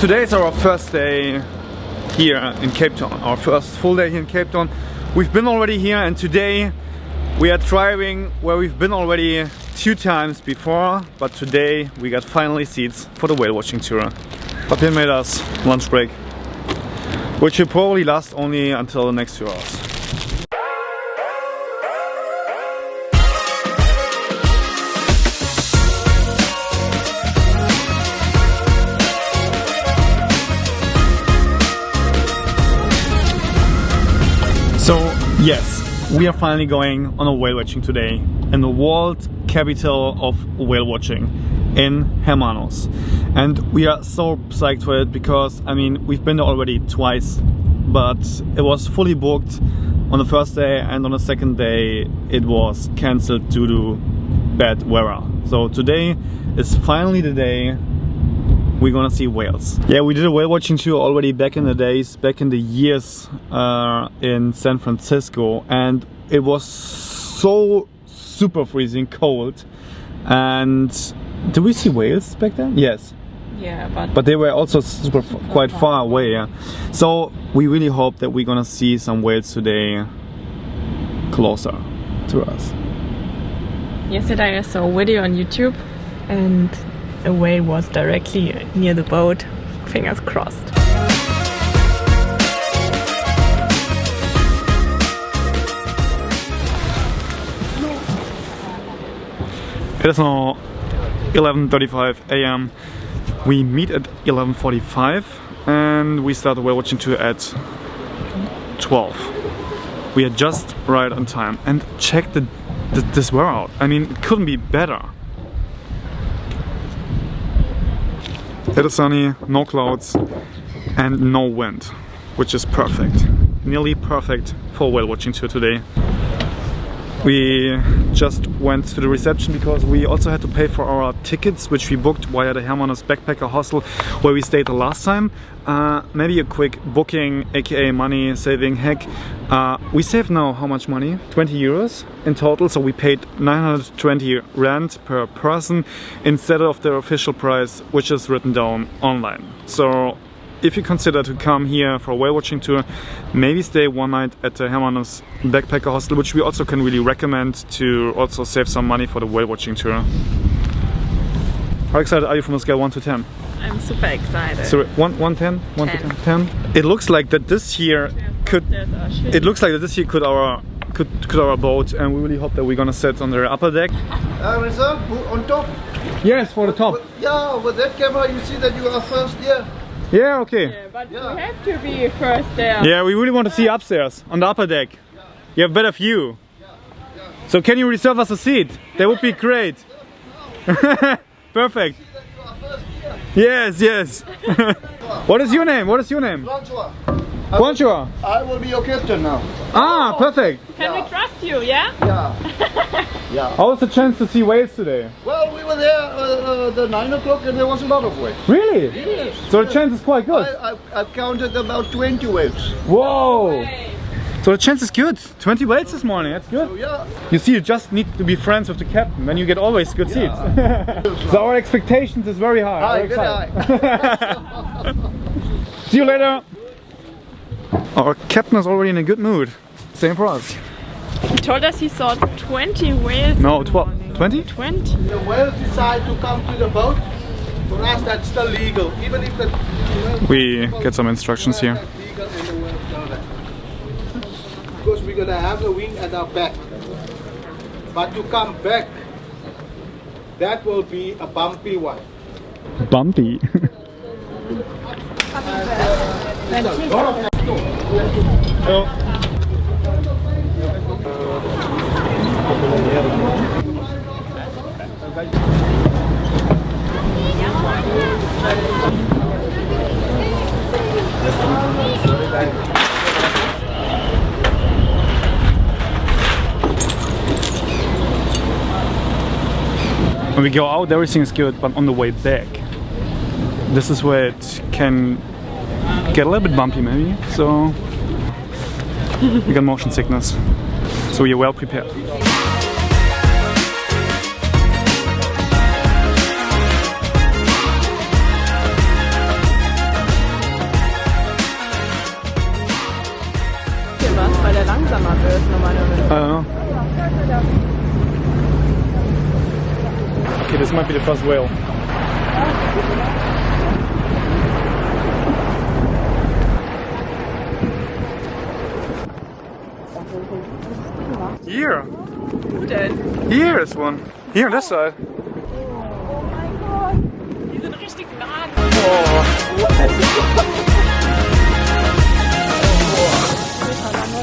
Today is our first day here in Cape Town, our first full day here in Cape Town. We've been already here, and today we are driving where we've been already 2 times before, but today we got finally seats for the whale watching tour. Papin made us lunch break, which will probably last only until the next 2 hours. So yes, we are finally going on a whale watching today in the world capital of whale watching in Hermanus. And we are so psyched for it because, I mean, we've been there already twice, but it was fully booked on the first day, and on the second day it was cancelled due to bad weather. So today is finally the day we're gonna see whales. Yeah, we did a whale watching tour already back in the days, back in the years in San Francisco, and it was so super freezing cold. And did we see whales back then? Yes. Yeah, but they were also super quite far away. Yeah. So we really hope that we're gonna see some whales today closer to us. Yesterday I saw a video on YouTube and a whale was directly near the boat. Fingers crossed. It is now 11:35 AM. We meet at 11:45 and we start the whale watching tour at 12. We are just right on time, and check this weather out. I mean, it couldn't be better. It is sunny, no clouds and no wind, which is perfect. Nearly perfect for whale watching tour today. We just went to the reception because we also had to pay for our tickets, which we booked via the Hermanus backpacker hostel where we stayed the last time. Maybe a quick booking, aka money saving hack. We saved now how much money? 20 euros in total, so we paid 920 rand per person instead of the official price, which is written down online. So if you consider to come here for a whale watching tour, maybe stay one night at the Hermanus backpacker hostel, which we also can really recommend to also save some money for the whale watching tour. How excited are you from a scale 1 to 10? I'm super excited. So 1 10? 1 to 10? It looks like that this year could our boat, and we really hope that we're gonna sit on the upper deck. Reserve on top? Yes, for the top. Yeah, with that camera you see that you are first there. Yeah, okay. Yeah, but we have to be first there. Yeah, we really want to see upstairs on the upper deck. You have better view. So can you reserve us a seat? That would be great. Perfect. Yes, yes. What is your name? What is your name? Bonjour. Bonjour. I will be your captain now. Ah, perfect. Can we trust you, yeah? Yeah. Yeah. How was the chance to see whales today? Well, we were there the 9 o'clock and there was a lot of whales. Really? Yes. So the chance is quite good. I counted about 20 whales. Whoa. So the chance is good. 20 whales this morning, that's good. So, yeah. You see, you just need to be friends with the captain, then you get always good seats. So our expectations is very high. Hi, Very good excited. eye. See you later. Our captain is already in a good mood. Same for us. He told us he saw 20 whales. No, in the 12. morning. 20? 20? The whales decide to come to the boat. For us that's still legal. Even if the We get some instructions here. Because we're gonna have the wing at our back. But to come back, that will be a bumpy one. Bumpy. When we go out, everything is good, but on the way back, this is where it can get a little bit bumpy maybe, so we got motion sickness, so we are well prepared. das normalerweise? I don't know. Okay, this might be the first whale. Here! Wo denn? Here is one. Here on this side. Oh mein Gott! Die sind richtig nah. Oh.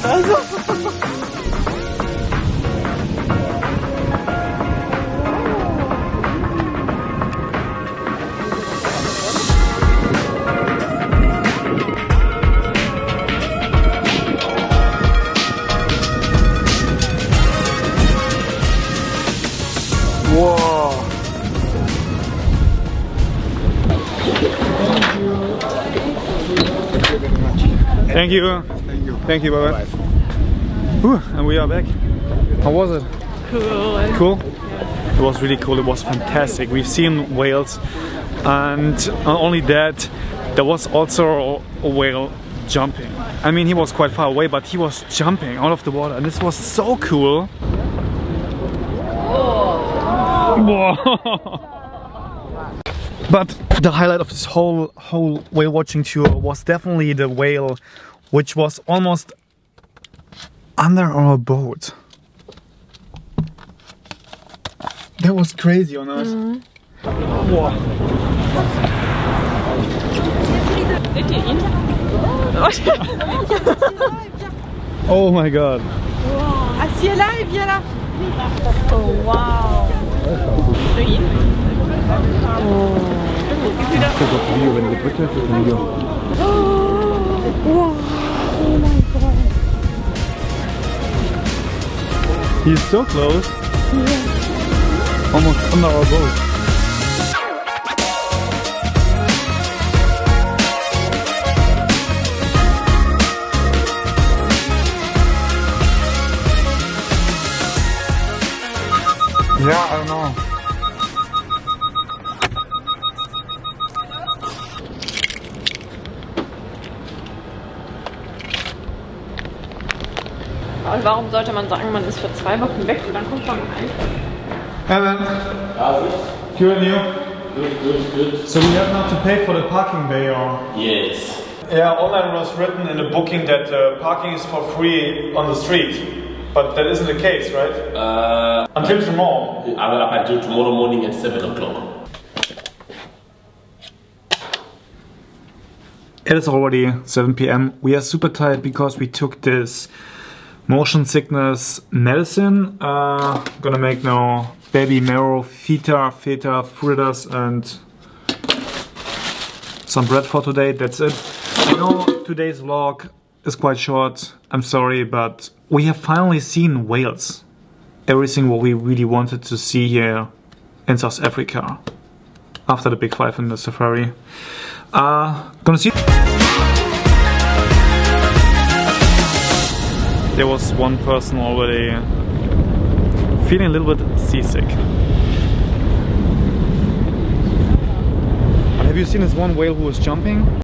Oder so. Wow. Thank you. Thank you. Thank you, bye-bye. Whew, and we are back. How was it? Cool. Cool? It was really cool, it was fantastic. We've seen whales, and not only that, there was also a whale jumping. I mean, he was quite far away, but he was jumping out of the water, and this was so cool. But the highlight of this whole whale watching tour was definitely the whale which was almost under our boat. That was crazy on us. Wow. Seht ihr ihn? Oh my god. Assieds-la et viens là. Oh wow. Für ihn? Oh. Video, wenn du gedrückt hast, ist ein Video. Wow. Oh mein Gott. He's so close. Almost under our boat. Yeah, I don't know. Und warum sollte man sagen, man ist für 2 Wochen weg und dann kommt man rein? Evan, you and you? Good. So we have not to pay for the parking bay, or? Yes. Yeah, online was written in the booking that parking is for free on the street, but that isn't the case, right? Until tomorrow. Up until tomorrow morning at 7 o'clock. It is already 7 p.m. We are super tired because we took this motion sickness medicine. Gonna make now baby marrow, feta fritters and some bread for today. That's it. I know today's vlog is quite short. I'm sorry, but we have finally seen whales. Everything what we really wanted to see here in South Africa after the big 5 in the safari. Gonna see. There was one person already feeling a little bit seasick. But have you seen this one whale who was jumping?